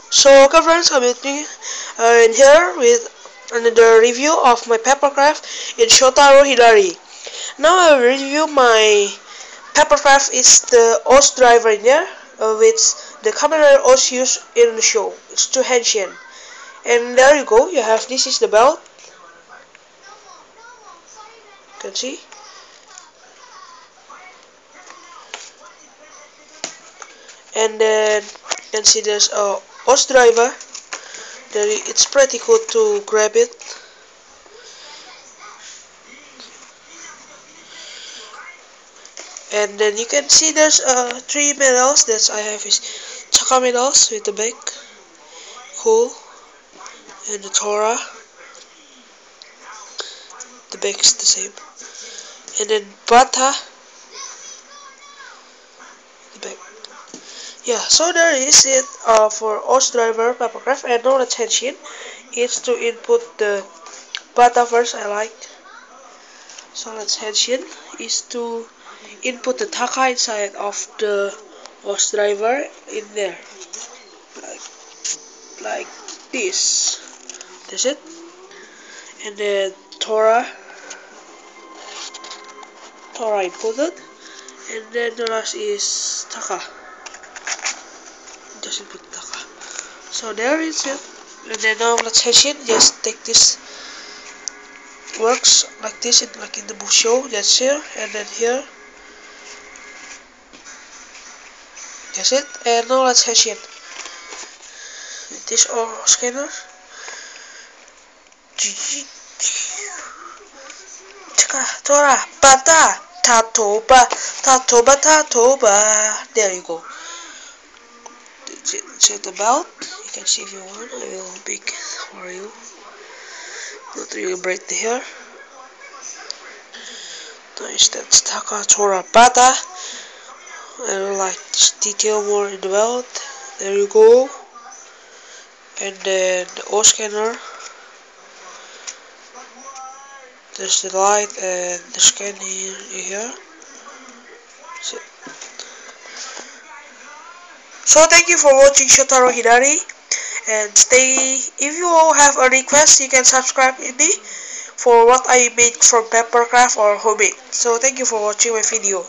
So okay friends, I'm with me in here with another review of my papercraft in Shotaro Hidari. Now I will review my papercraft is the OS driver in here, which the camera OS used in the show. It's to Henshin. And there you go, you have this is the belt. You can see. And then you can see there's a OS driver. It's pretty cool to grab it. And then you can see there's three medals that I have is Chaka medals with the back, cool, and the Tora, the back is the same, and then Bata, the back. Yeah, so there is it for OS driver papercraft, and now attention is to input the Bata first. I like. So attention is to input the Taka inside of the OS driver in there, like like this. That's it. And then Tora inputted, and then the last is Taka. Just input Taka. So there is it. And then now let's hash it. Just take this. Works like this, like in the book show. That's here, and then here. That's it. And now let's hash it. This all scanner. Tora, Bata, Tatoba. There you go. Check the belt. You can see if you want. I will make it for you. Not really break the hair. Nice, that's Taka Tora Bata. I would like this detail more in the belt. There you go. And then the O scanner. There's the light and the scan here. So thank you for watching Shotaro Hidari. And stay. If you all have a request, you can subscribe to me for what I made from papercraft or homemade. So thank you for watching my video.